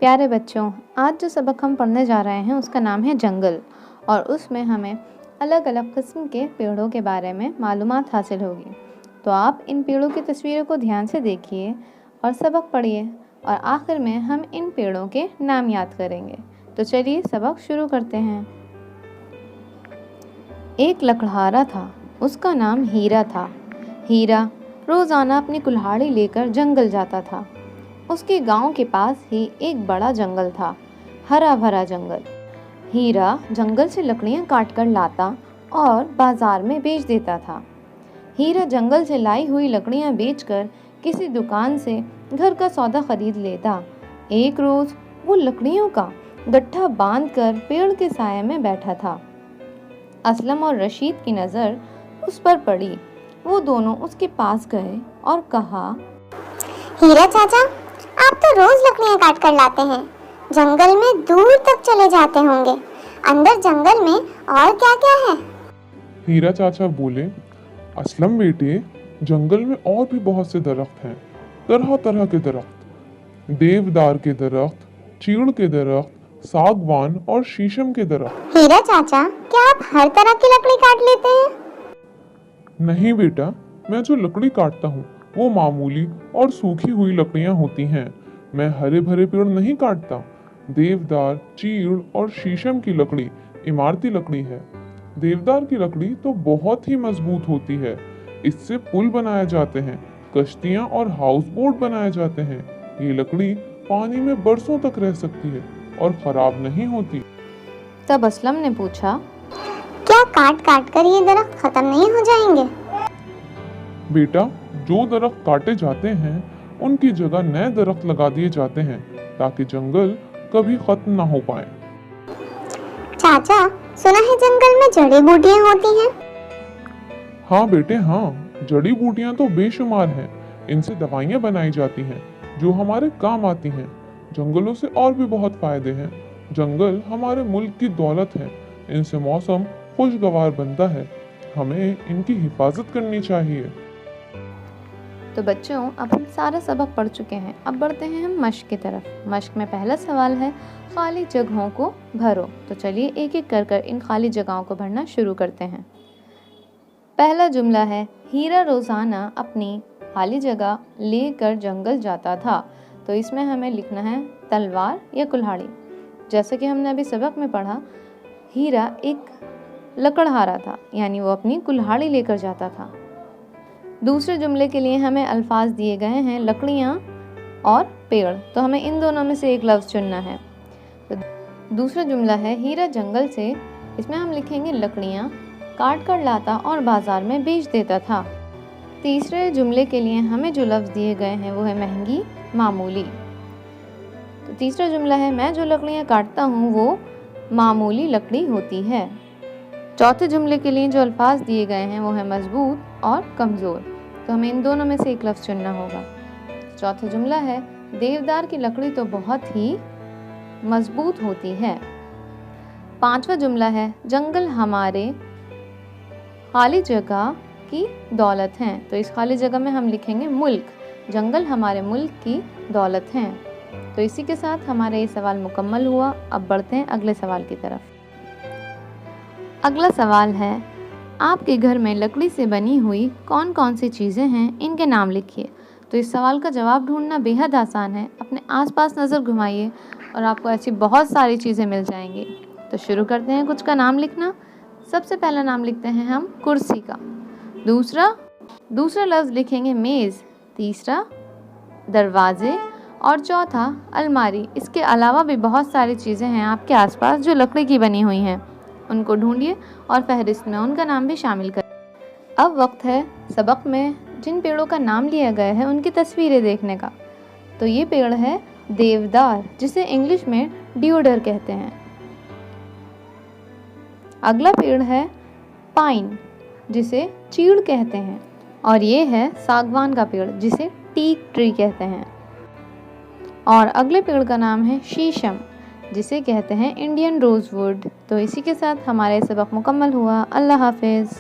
प्यारे बच्चों, आज जो सबक हम पढ़ने जा रहे हैं उसका नाम है जंगल और उसमें हमें अलग अलग किस्म के पेड़ों के बारे में मालूमात हासिल होगी। तो आप इन पेड़ों की तस्वीरों को ध्यान से देखिए और सबक पढ़िए और आखिर में हम इन पेड़ों के नाम याद करेंगे। तो चलिए सबक शुरू करते हैं। एक लकड़हारा था, उसका नाम हीरा था। हीरा रोज़ाना अपनी कुल्हाड़ी लेकर जंगल जाता था। उसके गांव के पास ही एक बड़ा जंगल था, हरा भरा जंगल। हीरा जंगल से लकड़ियां काट कर लाता और बाजार में बेच देता था। हीरा जंगल से लाई हुई लकड़ियां बेचकर किसी दुकान से घर का सौदा खरीद लेता। एक रोज वो लकड़ियों का गट्ठा बांधकर पेड़ के साये में बैठा था। असलम और रशीद की नज़र उस पर पड़ी। वो दोनों उसके पास गए और कहा, हीरा चाचा, आप तो रोज लकड़ियां काट कर लाते हैं। जंगल में दूर तक चले जाते होंगे। अंदर जंगल में और क्या क्या है? हीरा चाचा बोले, असलम बेटे, जंगल में और भी बहुत से दरख्त हैं, तरह तरह के दरख्त, देवदार के दरख्त, चीड़ के दरख्त, सागवान और शीशम के दरख्त। हीरा चाचा, क्या आप हर तरह की लकड़ी काट लेते हैं? नहीं बेटा, मैं जो लकड़ी काटता हूँ वो मामूली और सूखी हुई लकड़ियाँ होती हैं। मैं हरे भरे पेड़ नहीं काटता। देवदार, चीड़ और शीशम की लकड़ी इमारती लकड़ी है। देवदार की लकड़ी तो बहुत ही मजबूत होती है। इससे पुल बनाए जाते हैं, कश्तियाँ और हाउस बोट बनाए जाते हैं। ये लकड़ी पानी में बरसों तक रह सकती है और खराब नहीं होती। तब असलम ने पूछा, क्या काट काट कर ये दरख्त खत्म नहीं हो जाएंगे? बेटा, जो दरख्त काटे जाते हैं उनकी जगह नए दरख्त लगा दिए जाते हैं ताकि जंगल कभी खत्म ना हो पाए। चाचा, सुना है जंगल में जड़ी बूटियां होती हैं। हाँ बेटे हाँ, जड़ी बूटियां तो बेशुमार हैं। इनसे दवाइयाँ बनाई जाती हैं जो हमारे काम आती हैं। जंगलों से और भी बहुत फायदे हैं। जंगल हमारे मुल्क की दौलत है। इनसे मौसम खुशगवार बनता है। हमें इनकी हिफाजत करनी चाहिए। तो बच्चों, अब हम सारा सबक पढ़ चुके हैं। अब बढ़ते हैं हम मश्क की तरफ। मश्क में पहला सवाल है, खाली जगहों को भरो। तो चलिए एक एक कर इन खाली जगहों को भरना शुरू करते हैं। पहला जुमला है, हीरा रोज़ाना अपनी खाली जगह लेकर जंगल जाता था। तो इसमें हमें लिखना है तलवार या कुल्हाड़ी। जैसे कि हमने अभी सबक में पढ़ा, हीरा एक लकड़हारा था, यानी वो अपनी कुल्हाड़ी लेकर जाता था। दूसरे जुमले के लिए हमें अल्फाज दिए गए हैं लकड़ियाँ और पेड़, तो हमें इन दोनों में से एक लफ्ज़ चुनना है। तो दूसरा जुमला है, हीरा जंगल से, इसमें हम लिखेंगे लकड़ियाँ काट कर लाता और बाज़ार में बेच देता था। तीसरे जुमले के लिए हमें जो लफ्ज़ दिए गए हैं वो है महंगी, मामूली। तो तीसरा जुमला है, मैं जो लकड़ियाँ काटता हूँ वो मामूली लकड़ी होती है। चौथे जुमले के लिए जो अल्फाज दिए गए हैं वो है मजबूत और कमज़ोर, तो हमें इन दोनों में से एक लफ्ज़ चुनना होगा। चौथा जुमला है, देवदार की लकड़ी तो बहुत ही मजबूत होती है। पांचवा जुमला है, जंगल हमारे खाली जगह की दौलत है। तो इस खाली जगह में हम लिखेंगे मुल्क, जंगल हमारे मुल्क की दौलत हैं। तो इसी के साथ हमारा ये सवाल मुकम्मल हुआ। अब बढ़ते हैं अगले सवाल की तरफ। अगला सवाल है, आपके घर में लकड़ी से बनी हुई कौन कौन सी चीज़ें हैं, इनके नाम लिखिए। तो इस सवाल का जवाब ढूंढना बेहद आसान है। अपने आसपास नज़र घुमाइए और आपको ऐसी बहुत सारी चीज़ें मिल जाएंगी। तो शुरू करते हैं कुछ का नाम लिखना। सबसे पहला नाम लिखते हैं हम कुर्सी का। दूसरा लफ्ज़ लिखेंगे मेज़। तीसरा दरवाजे और चौथा अलमारी। इसके अलावा भी बहुत सारी चीज़ें हैं आपके आसपास जो लकड़ी की बनी हुई हैं, उनको ढूंढिए और फहरिस्त में उनका नाम भी शामिल करें। अब वक्त है सबक में जिन पेड़ों का नाम लिया गया है उनकी तस्वीरें देखने का। तो ये पेड़ है देवदार, जिसे इंग्लिश में ड्यूडर कहते हैं। अगला पेड़ है पाइन, जिसे चीड़ कहते हैं। और ये है सागवान का पेड़, जिसे टीक ट्री कहते हैं। और अगले पेड़ का नाम है शीशम, जिसे कहते हैं इंडियन रोज़वुड। तो इसी के साथ हमारे सबक मुकम्मल हुआ। अल्लाह हाफिज़।